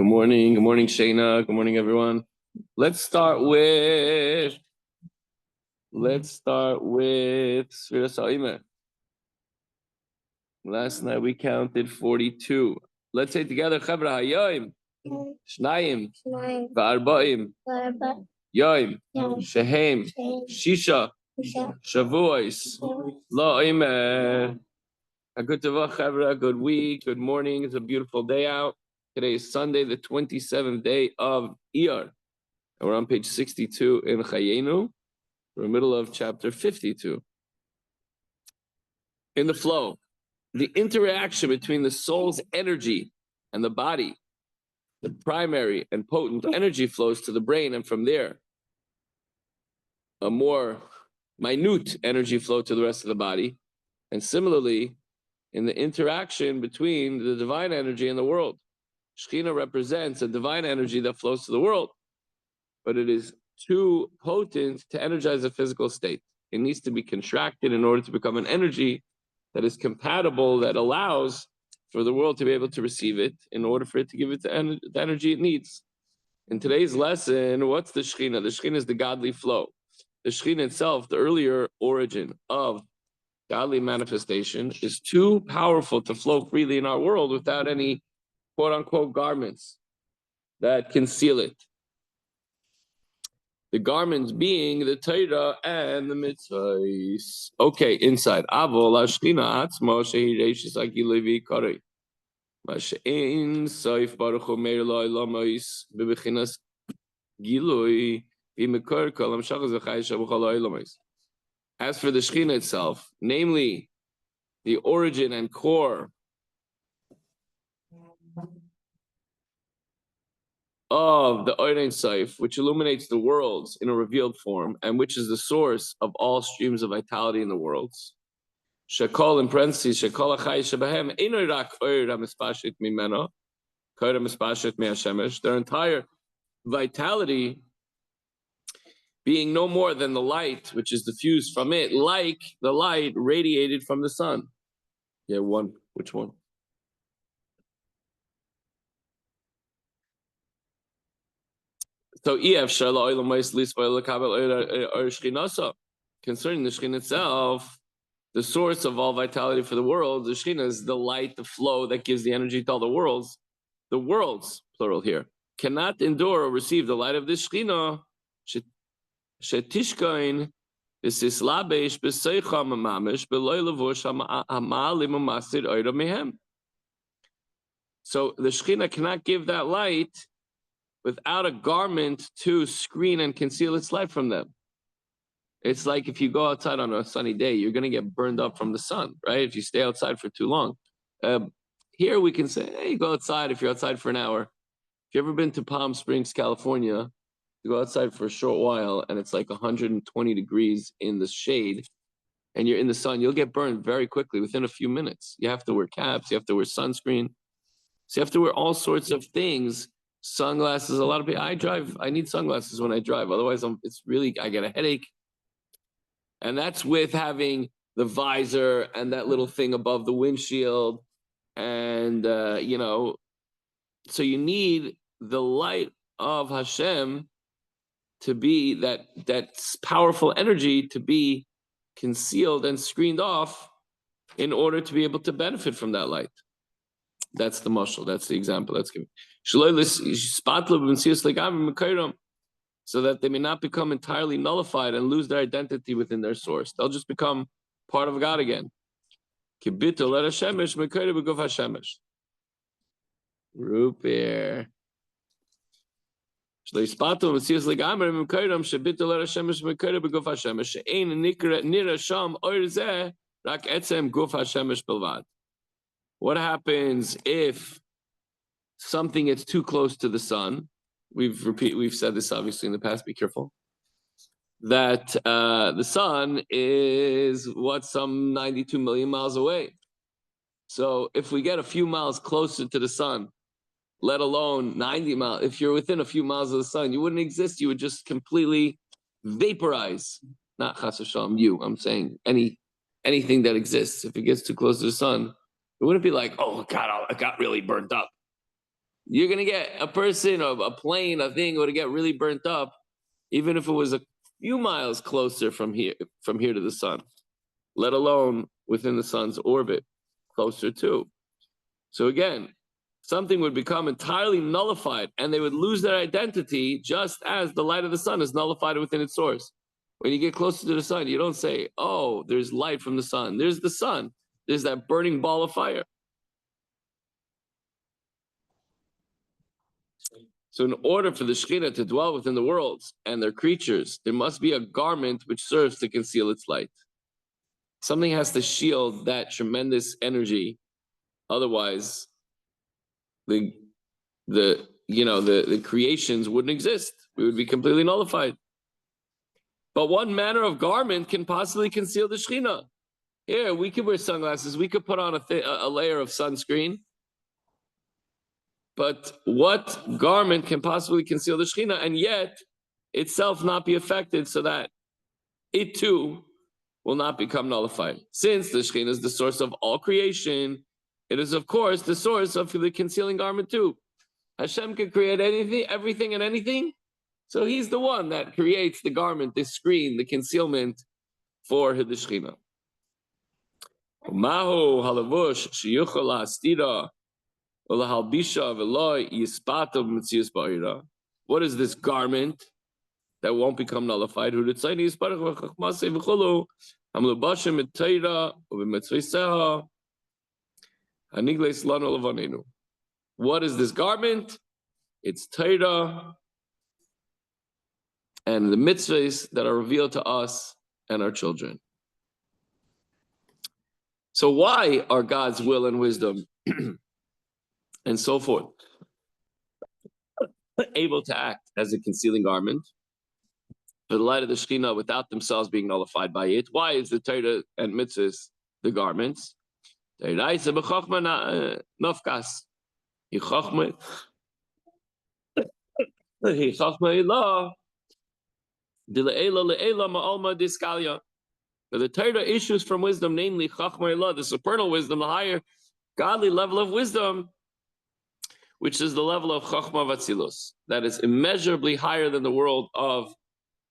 Good morning, Shechina. Good morning, everyone. Let's start with Sfiras Ha'imeh. Last night we counted 42. Let's say together, Chavra Hayoim, Shnayim, Va'arba'im, Yoim, Shehem, Shisha, Shavuos, La'imeh. A good tavach, Chavra, good week, good morning. It's a beautiful day out. Today is Sunday, the 27th day of Iyar. And we're on page 62 in Chayenu. We're in the middle of chapter 52. In the flow, the interaction between the soul's energy and the body, the primary and potent energy flows to the brain, and from there, a more minute energy flow to the rest of the body. And similarly, in the interaction between the divine energy and the world, Shechina represents a divine energy that flows to the world, but it is too potent to energize a physical state. It needs to be contracted in order to become an energy that is compatible, that allows for the world to be able to receive it in order for it to give it the energy it needs. In today's lesson, what's the Shechina? The Shechina is the godly flow. The Shechina itself, the earlier origin of godly manifestation, is too powerful to flow freely in our world without any quote-unquote garments that conceal it. The garments being the Torah and the mitzvahs. Okay, inside. Avol Shechina atzmo shehi reishis agilui v'ikari. Mashein soif baruch hu meir lo'ilamos bebechinas gilui v'mekor kol hamshachas v'chai shabuchal lo'ilamos. As for the Shechina itself, namely the origin and core of the Ein Sof, which illuminates the worlds in a revealed form, and which is the source of all streams of vitality in the worlds. Shekol, in parentheses, Shekol achai shebahem eino rak oir hamispashit mimeno, koir hamispashit me'ashemesh. Their entire vitality being no more than the light which is diffused from it, like the light radiated from the sun. Yeah, one. Which one? So, concerning the Shechina itself, the source of all vitality for the world, the Shechina is the light, the flow that gives the energy to all the worlds. The worlds, plural here, cannot endure or receive the light of the Shechina. Shetishkain b'sislabesh b'seicha mamamish b'loy levush ha'ma'alim u'masir oira mehem. So the Shechina cannot give that light without a garment to screen and conceal its light from them. It's like if you go outside on a sunny day, you're going to get burned up from the sun, right? If you stay outside for too long. Here we can say, hey, go outside if you're outside for an hour. If you've ever been to Palm Springs, California, you go outside for a short while and it's like 120 degrees in the shade and you're in the sun, you'll get burned very quickly within a few minutes. You have to wear caps, you have to wear sunscreen. So you have to wear all sorts of things. Sunglasses, a lot of people, I need sunglasses when I drive. Otherwise, I get a headache. And that's with having the visor and that little thing above the windshield. And, so you need the light of Hashem to be that powerful energy to be concealed and screened off in order to be able to benefit from that light. That's the mashal. That's the example that's given. So that they may not become entirely nullified and lose their identity within their source. They'll just become part of God again. Rupir. What happens if something gets too close to the sun? We've said this obviously in the past, be careful. That the sun is some 92 million miles away. So if we get a few miles closer to the sun, let alone 90 miles, if you're within a few miles of the sun, you wouldn't exist. You would just completely vaporize. Not chas v'shalom, I'm saying anything that exists. If it gets too close to the sun, it wouldn't be like, oh God, I got really burned up. You're going to get a person, a plane, a thing, would get really burnt up, even if it was a few miles closer from here to the sun, let alone within the sun's orbit, closer to. So again, something would become entirely nullified, and they would lose their identity just as the light of the sun is nullified within its source. When you get closer to the sun, you don't say, oh, there's light from the sun. There's the sun. There's that burning ball of fire. So in order for the Shechina to dwell within the worlds and their creatures, there must be a garment which serves to conceal its light. Something has to shield that tremendous energy. Otherwise, the creations wouldn't exist. We would be completely nullified. But what manner of garment can possibly conceal the Shechina? Here, we could wear sunglasses. We could put on a layer of sunscreen. But what garment can possibly conceal the Shechina and yet itself not be affected so that it too will not become nullified? Since the Shechina is the source of all creation, it is of course the source of the concealing garment too. Hashem can create anything, everything and anything. So he's the one that creates the garment, the screen, the concealment for the Shechina. Mahu halavush sheyuchal hastira. What is this garment that won't become nullified? What is this garment? It's Torah and the mitzvahs that are revealed to us and our children. So why are God's will and wisdom and so forth able to act as a concealing garment for the light of the Shechina without themselves being nullified by it? Why is the Torah and mitzvahs the garments? The Torah issues from wisdom, namely Chachma Elah, the supernal wisdom, the higher godly level of wisdom, which is the level of Chachma Vatzilus, that is immeasurably higher than the world of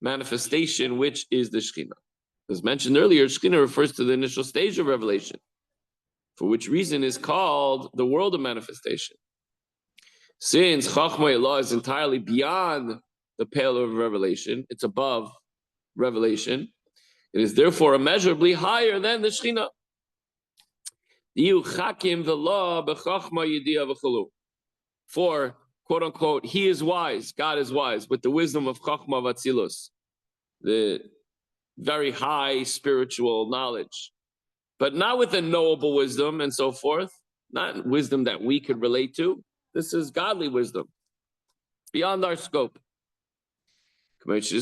manifestation, which is the Shechina. As mentioned earlier, Shechina refers to the initial stage of revelation, for which reason is called the world of manifestation. Since Chachma Elah is entirely beyond the pale of revelation, it's above revelation, it is therefore immeasurably higher than the Shechina. For, quote unquote, he is wise, God is wise, with the wisdom of Chachma Vatzilus, the very high spiritual knowledge, but not with the knowable wisdom and so forth, not wisdom that we could relate to. This is godly wisdom, beyond our scope. As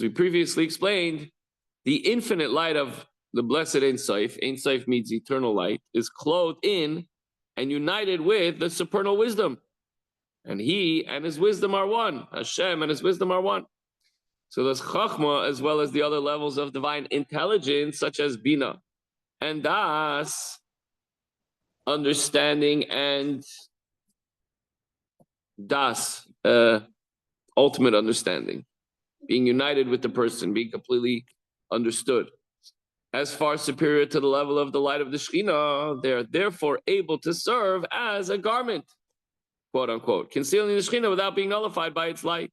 we previously explained, the infinite light of the blessed Ein Sof means eternal light, is clothed in and united with the supernal wisdom. And he and his wisdom are one. Hashem and his wisdom are one. So there's Chachma as well as the other levels of divine intelligence, such as Bina and Das, understanding, and Das, ultimate understanding, being united with the person, being completely understood. As far superior to the level of the light of the Shechina, they are therefore able to serve as a garment, quote unquote, concealing the Shechina without being nullified by its light.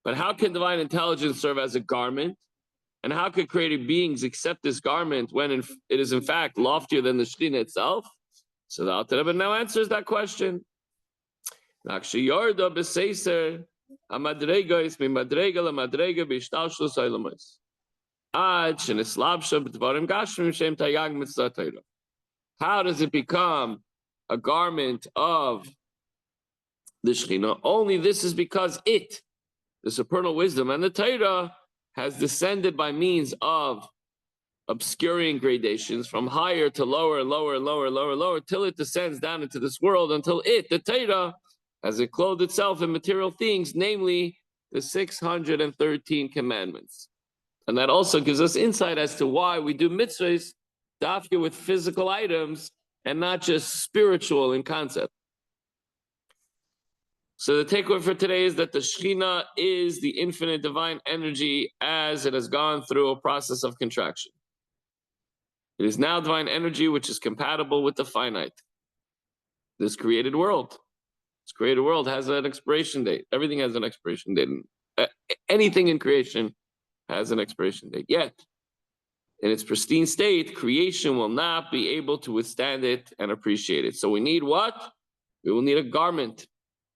But how can divine intelligence serve as a garment? And how could created beings accept this garment when it is in fact loftier than the Shechina itself? So the Alter Rebbe now answers that question. How does it become a garment of the Shechina? Only this is because it, the supernal wisdom and the Torah, has descended by means of obscuring gradations from higher to lower, lower, lower, lower, lower, till it descends down into this world, until it, the Torah, has it clothed itself in material things, namely the 613 commandments. And that also gives us insight as to why we do mitzvahs dafka with physical items and not just spiritual in concept. So the takeaway for today is that the Shechina is the infinite divine energy as it has gone through a process of contraction. It is now divine energy which is compatible with the finite. This created world. This created world has an expiration date. Everything has an expiration date. Anything in creation has an expiration date. Yet, in its pristine state, creation will not be able to withstand it and appreciate it. So we need what? We will need a garment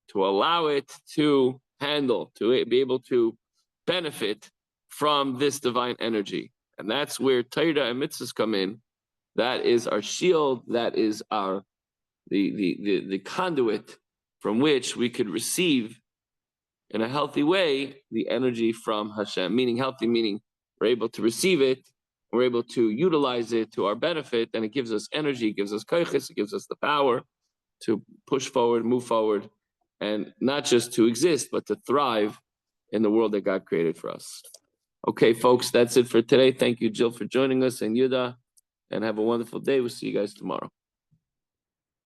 to allow it to handle, to be able to benefit from this divine energy. And that's where Torah and mitzvahs come in. That is our shield. That is our the conduit from which we could receive in a healthy way the energy from Hashem. Meaning healthy, meaning we're able to receive it, we're able to utilize it to our benefit, and it gives us energy, it gives us koiches, it gives us the power to push forward, move forward, and not just to exist, but to thrive in the world that God created for us. Okay, folks, that's it for today. Thank you, Jill, for joining us, and Yuda, and have a wonderful day. We'll see you guys tomorrow.